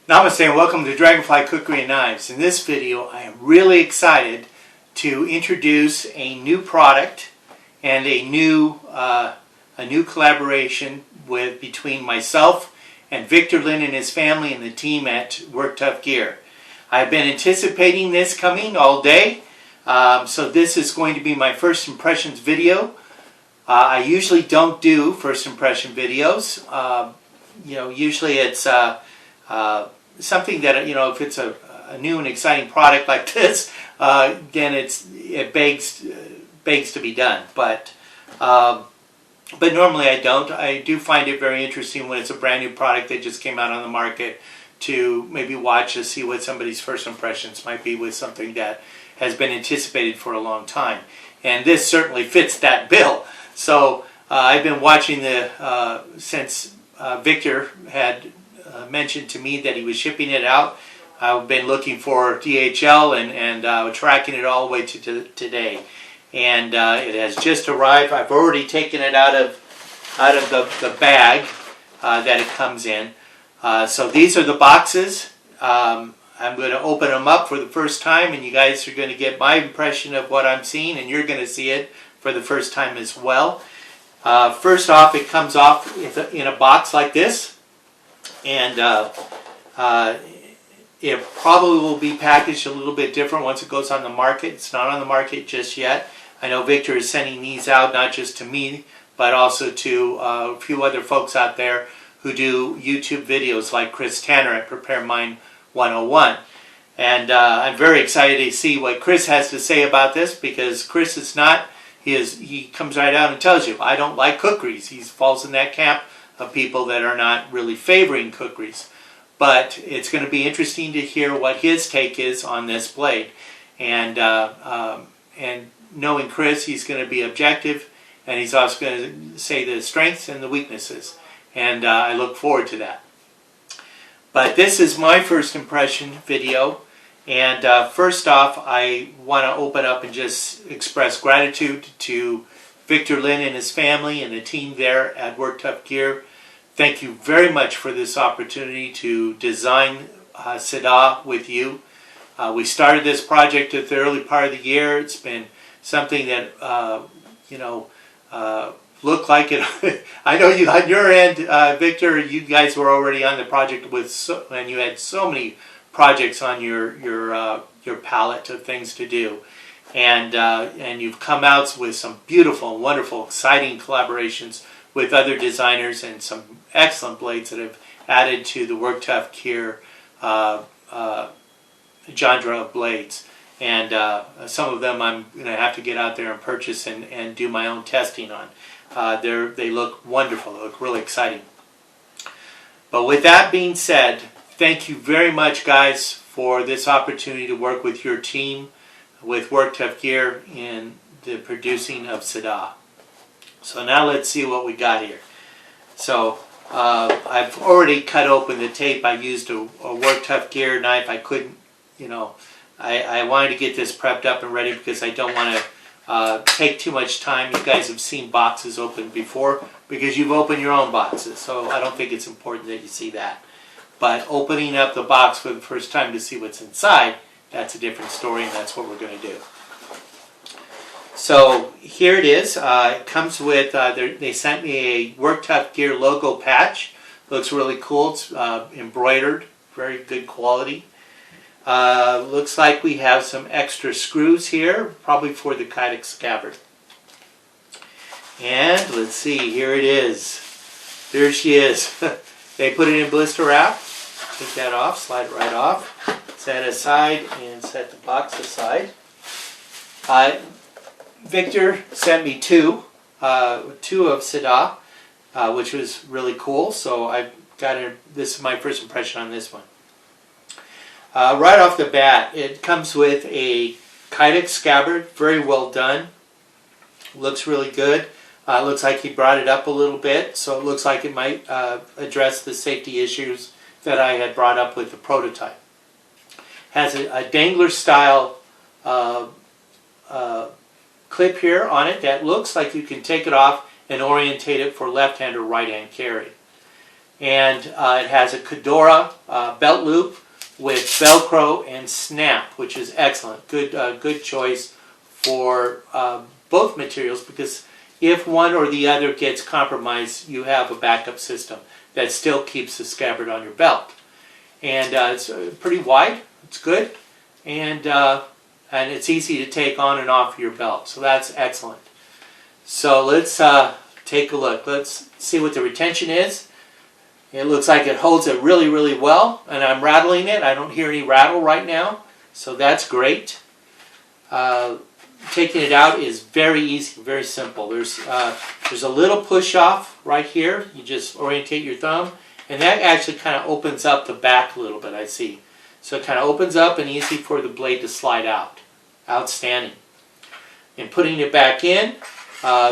Namaste and welcome to Dragonfly Khukuri and Knives. In this video I am really excited to introduce a new product and a new collaboration between myself and Victor Lin and his family and the team at Work Tuff Gear. I've been anticipating this coming all day, so this is going to be my first impressions video. I usually don't do first impression videos. Usually it's something that, if it's a new and exciting product like this, then it begs to be done. But normally I don't. I do find it very interesting when it's a brand new product that just came out on the market to maybe watch to see what somebody's first impressions might be with something that has been anticipated for a long time. And this certainly fits that bill. So I've been watching since Victor had mentioned to me that he was shipping it out. I've been looking for DHL and tracking it all the way to today, and it has just arrived. I've already taken it out of the bag that it comes in. So these are the boxes. I'm going to open them up for the first time, and you guys are going to get my impression of what I'm seeing, and you're going to see it for the first time as well. First off, it comes off in a box like this. And it probably will be packaged a little bit different once it goes on the market. It's not on the market just yet. I know Victor is sending these out not just to me, but also to a few other folks out there who do YouTube videos like Chris Tanner at Prepare Mind 101. And I'm very excited to see what Chris has to say about this, because Chris is not, he comes right out and tells you, I don't like kukris. He falls in that camp of people that are not really favoring kukris. But it's going to be interesting to hear what his take is on this blade. And knowing Chris, he's going to be objective, and he's also going to say the strengths and the weaknesses. And I look forward to that. But this is my first impression video. And first off, I want to open up and just express gratitude to Victor Lin and his family and the team there at Work Tuff Gear. Thank you very much for this opportunity to design Siddah with you. We started this project at the early part of the year. It's been something that, looked like it. I know you on your end, Victor, you guys were already on the project and you had so many projects on your palette of things to do. And you've come out with some beautiful, wonderful, exciting collaborations with other designers and some excellent blades that have added to the Work Tuff Gear genre of blades. And some of them I'm going to have to get out there and purchase and do my own testing on. They look wonderful. They look really exciting. But with that being said, thank you very much, guys, for this opportunity to work with your team, with Work Tuff Gear, in the producing of Siddah. So now let's see what we got here. So I've already cut open the tape. I used a Work Tuff Gear knife. I couldn't, I wanted to get this prepped up and ready because I don't want to take too much time. You guys have seen boxes open before because you've opened your own boxes. So I don't think it's important that you see that. But opening up the box for the first time to see what's inside, that's a different story, and that's what we're going to do. So here it is. It comes with, they sent me a Work Tuff Gear logo patch. Looks really cool. It's embroidered, very good quality. Looks like we have some extra screws here, probably for the Kydex scabbard. And let's see, here it is. There she is. They put it in blister wrap. Take that off, slide it right off. Set it aside and set the box aside. Victor sent me two of Siddah, which was really cool. So I got this is my first impression on this one. Right off the bat, it comes with a Kydex scabbard, very well done. Looks really good. Looks like he brought it up a little bit, so it looks like it might address the safety issues that I had brought up with the prototype. Has a dangler style clip here on it that looks like you can take it off and orientate it for left-hand or right-hand carry. And it has a Kedora belt loop with Velcro and snap, which is excellent. Good choice for both materials, because if one or the other gets compromised, you have a backup system that still keeps the scabbard on your belt. And it's pretty wide. It's good, and it's easy to take on and off your belt. So that's excellent. So let's take a look. Let's see what the retention is. It looks like it holds it really, really well, and I'm rattling it. I don't hear any rattle right now, so that's great. Taking it out is very easy, very simple. There's a little push off right here. You just orientate your thumb, and that actually kind of opens up the back a little bit, I see. So it kind of opens up and easy for the blade to slide out. Outstanding. And putting it back in,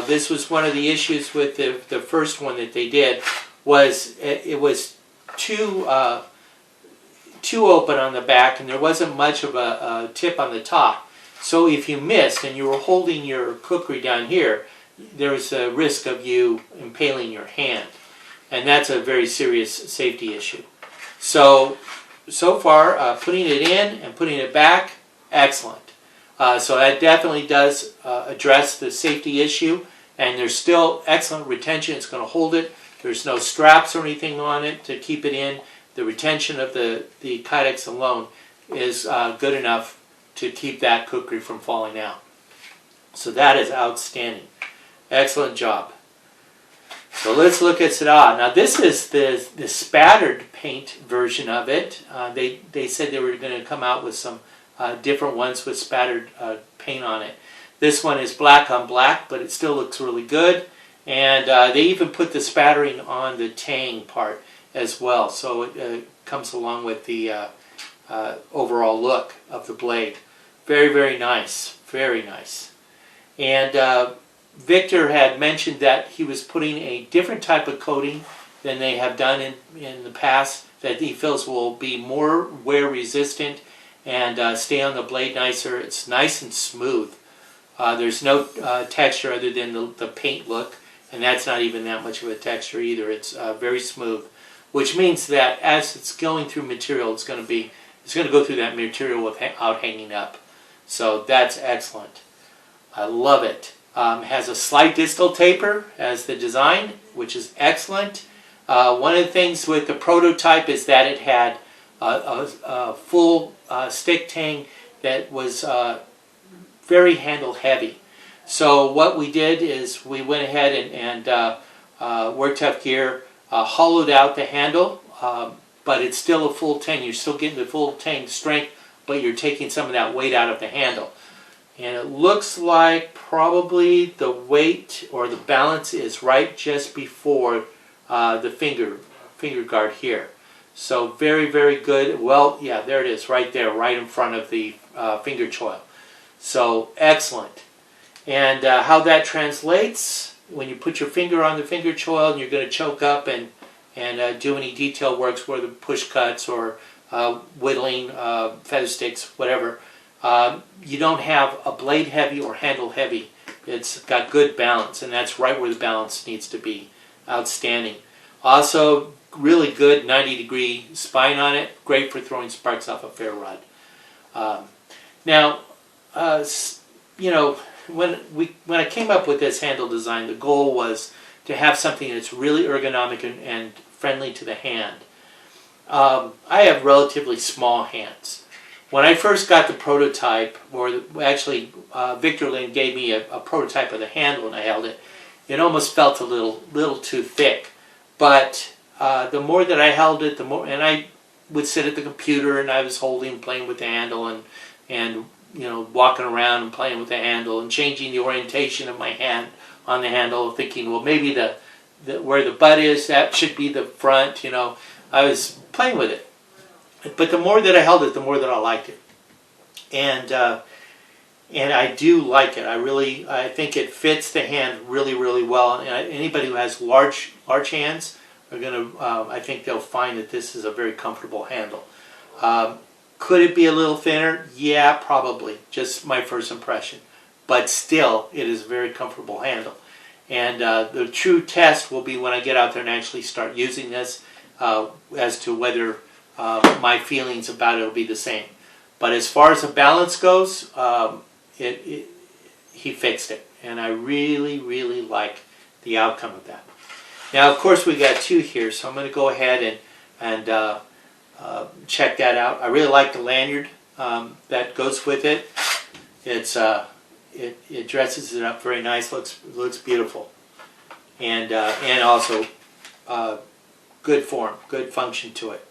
this was one of the issues with the first one that they did, was it was too open on the back, and there wasn't much of a tip on the top. So if you missed and you were holding your kukri down here, there was a risk of you impaling your hand. And that's a very serious safety issue. So far, putting it in and putting it back, excellent. So that definitely does address the safety issue, and there's still excellent retention. It's going to hold it. There's no straps or anything on it to keep it in. The retention of the kydex alone is good enough to keep that kukri from falling out. So that is outstanding. Excellent job. So let's look at Siddah. Now this is the spattered paint version of it. They said they were going to come out with some different ones with spattered paint on it. This one is black on black, but it still looks really good. And they even put the spattering on the tang part as well. So it comes along with the overall look of the blade. Very, very nice. Very nice. And Victor had mentioned that he was putting a different type of coating than they have done in the past, that he feels will be more wear resistant and stay on the blade nicer. It's nice and smooth. There's no texture other than the paint look, and that's not even that much of a texture either. It's very smooth, which means that as it's going through material, it's going to go through that material without hanging up. So that's excellent. I love it. Has a slight distal taper as the design, which is excellent. One of the things with the prototype is that it had a full stick tang that was very handle heavy. So what we did is we went ahead and Work Tuff Gear hollowed out the handle, but it's still a full tang. You're still getting the full tang strength, but you're taking some of that weight out of the handle. And it looks like probably the weight or the balance is right just before the finger guard here. So very, very good. Well, yeah, there it is, right there, right in front of the finger choil. So excellent. And how that translates, when you put your finger on the finger choil and you're going to choke up and do any detail works, whether push cuts or whittling, feather sticks, whatever, you don't have a blade heavy or handle heavy. It's got good balance, and that's right where the balance needs to be. Outstanding. Also, really good 90-degree spine on it. Great for throwing sparks off a fair rod. Now, you know, when I came up with this handle design, the goal was to have something that's really ergonomic and friendly to the hand. I have relatively small hands. When I first got the prototype, or actually Victor Lynn gave me a prototype of the handle and I held it, it almost felt a little too thick. But the more that I held it, the more, and I would sit at the computer and I was playing with the handle and you know, walking around and playing with the handle and changing the orientation of my hand on the handle, thinking, well, maybe the where the butt is, that should be the front, you know. I was playing with it. But the more that I held it, the more that I liked it. And I do like it. I think it fits the hand really, really well. And anybody who has large hands are going to, I think they'll find that this is a very comfortable handle. Could it be a little thinner? Yeah, probably. Just my first impression. But still, it is a very comfortable handle. And the true test will be when I get out there and actually start using this as to whether my feelings about it will be the same. But as far as the balance goes, he fixed it, and I really, really like the outcome of that. Now, of course, we got two here, so I'm going to go ahead and check that out. I really like the lanyard that goes with it. It dresses it up very nice. Looks beautiful, and also good form, good function to it.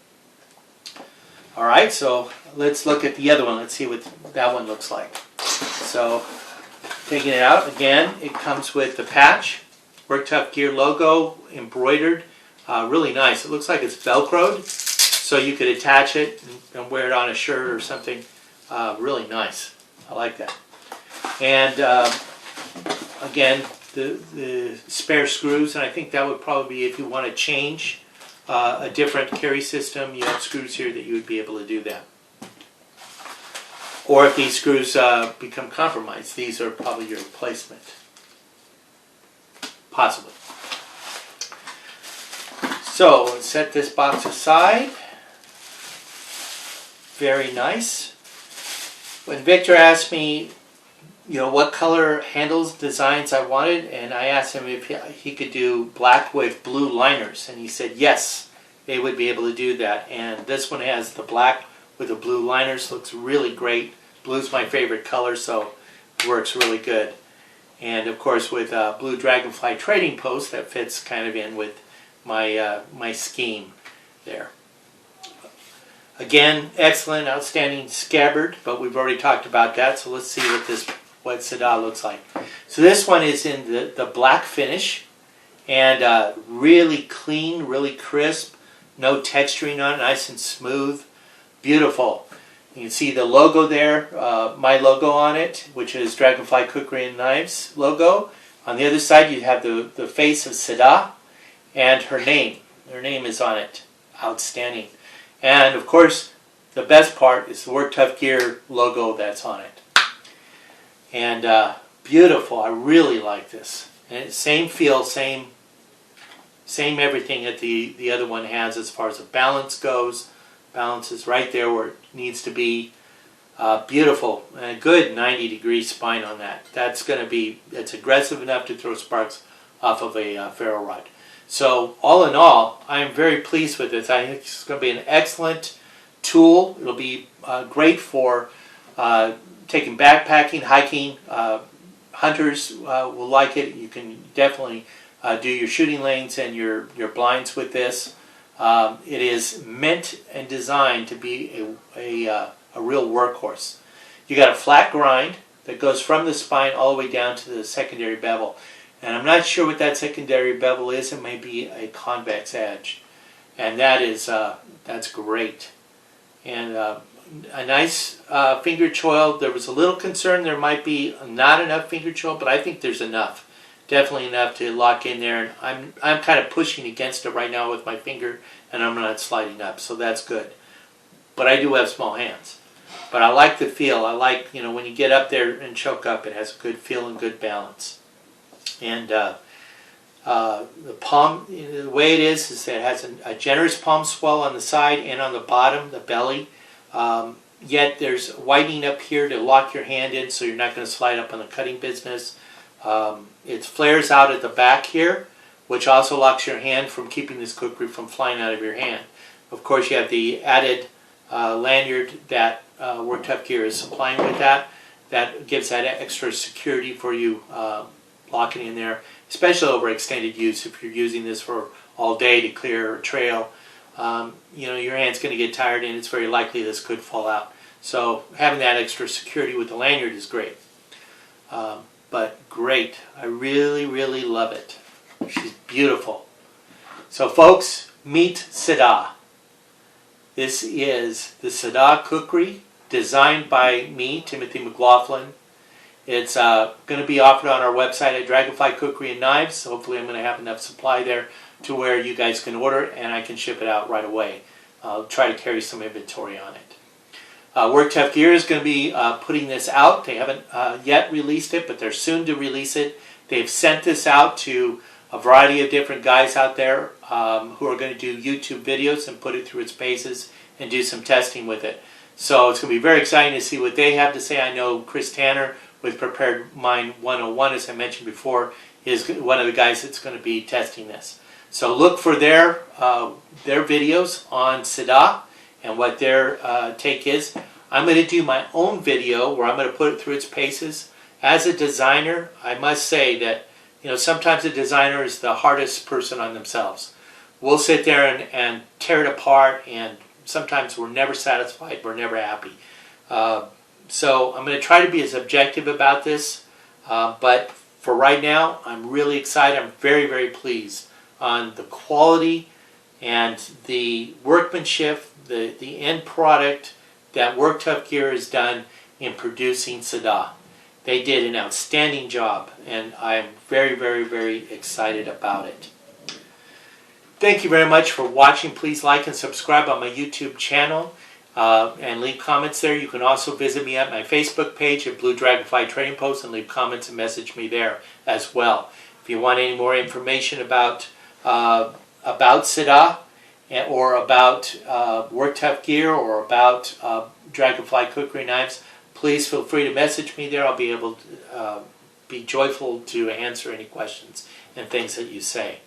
All right, so let's look at the other one. Let's see what that one looks like. So, taking it out again, it comes with the patch, Work Tuff Gear logo embroidered, really nice. It looks like it's Velcroed, so you could attach it and wear it on a shirt or something. Really nice. I like that. And again, the spare screws, and I think that would probably be if you want to change a different carry system, you have screws here that you would be able to do that. Or if these screws become compromised, these are probably your replacement. Possibly. So, let's set this box aside. Very nice. When Victor asked me, what color handles designs I wanted, and I asked him if he could do black with blue liners, and he said yes, they would be able to do that. And this one has the black with the blue liners. Looks really great. Blue's my favorite color, so it works really good. And of course, with blue Dragonfly trading post, that fits kind of in with my my scheme there. Again, excellent, outstanding scabbard, but we've already talked about that. So let's see what Siddah looks like. So this one is in the black finish, and really clean, really crisp, no texturing on it, nice and smooth, beautiful. You can see the logo there, my logo on it, which is Dragonfly Khukuri and Knives logo. On the other side, you have the face of Siddah and her name. Her name is on it. Outstanding. And of course, the best part is the Work Tuff Gear logo that's on it. And beautiful. I really like this. And same feel, same everything that the other one has as far as the balance goes. Balance is right there where it needs to be. Beautiful. And a good 90-degree spine on that. It's aggressive enough to throw sparks off of a ferro rod. So all in all, I am very pleased with this. I think it's going to be an excellent tool. It'll be great for taking backpacking, hiking. Hunters will like it. You can definitely do your shooting lanes and your blinds with this. It is meant and designed to be a real workhorse. You got a flat grind that goes from the spine all the way down to the secondary bevel. And I'm not sure what that secondary bevel is. It may be a convex edge. And that's great. And a nice finger choil. There was a little concern there might be not enough finger choil, but I think there's enough. Definitely enough to lock in there. And I'm kind of pushing against it right now with my finger, and I'm not sliding up, so that's good. But I do have small hands. But I like the feel. I like, when you get up there and choke up, it has a good feel and good balance. And the palm, the way it is that it has a generous palm swell on the side and on the bottom, the belly. Yet there's whitening up here to lock your hand in so you're not going to slide up on the cutting business. It flares out at the back here, which also locks your hand from keeping this kukri from flying out of your hand. Of course, you have the added lanyard that Work Tuff Gear is supplying with that. That gives that extra security for you locking in there, especially over extended use. If you're using this for all day to clear a trail, your hand's going to get tired and it's very likely this could fall out. So having that extra security with the lanyard is great. But great. I really, really love it. She's beautiful. So folks, meet Siddah. This is the Siddha Khukuri, designed by me, Timothy McLaughlin. It's going to be offered on our website at Dragonfly Khukuri and Knives. Hopefully I'm going to have enough supply there to where you guys can order it and I can ship it out right away. I'll try to carry some inventory on it. Work Tuff Gear is going to be putting this out. They haven't yet released it, but they're soon to release it. They've sent this out to a variety of different guys out there who are going to do YouTube videos and put it through its paces and do some testing with it. So it's going to be very exciting to see what they have to say. I know Chris Tanner with Prepared Mind 101, as I mentioned before, is one of the guys that's going to be testing this. So look for their videos on Siddah and what their take is. I'm going to do my own video where I'm going to put it through its paces. As a designer, I must say that sometimes a designer is the hardest person on themselves. We'll sit there and tear it apart, and sometimes we're never satisfied, we're never happy. So I'm going to try to be as objective about this, but for right now, I'm really excited. I'm very, very pleased on the quality and the workmanship, the end product that Work Tuff Gear has done in producing Siddah. They did an outstanding job, and I'm very, very, very excited about it. Thank you very much for watching. Please like and subscribe on my YouTube channel and leave comments there. You can also visit me at my Facebook page at Blue Dragonfly Trading Post and leave comments and message me there as well. If you want any more information about Siddah or about Work Tuff Gear or about Dragonfly Khukuri knives, please feel free to message me there. I'll be able to be joyful to answer any questions and things that you say.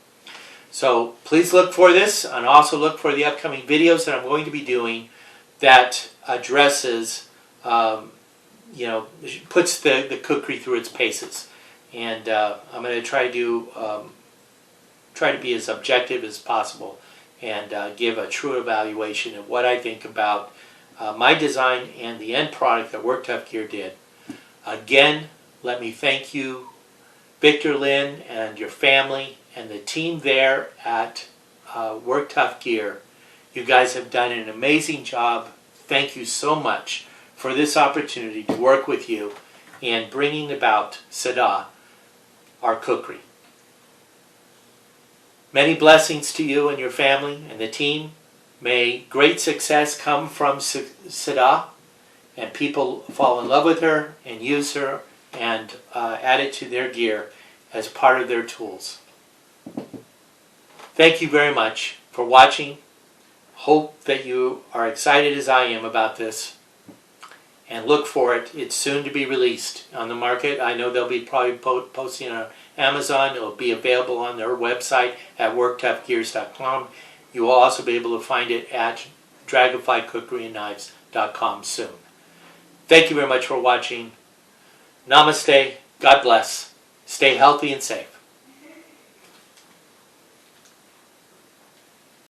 So please look for this, and also look for the upcoming videos that I'm going to be doing that addresses, puts the kukri through its paces. And I'm going to try to be as objective as possible and give a true evaluation of what I think about my design and the end product that Work Tuff Gear did. Again, let me thank you, Victor Lynn, and your family, and the team there at Work Tuff Gear. You guys have done an amazing job. Thank you so much for this opportunity to work with you in bringing about Siddah, our kukri. Many blessings to you and your family and the team. May great success come from Siddah, and people fall in love with her and use her and add it to their gear as part of their tools. Thank you very much for watching. Hope that you are excited as I am about this, and look for it. It's soon to be released on the market. I know they'll be probably posting on Amazon. It'll be available on their website at worktuffgears.com. You will also be able to find it at dragonflykukriandknives.com soon. Thank you very much for watching. Namaste. God bless. Stay healthy and safe.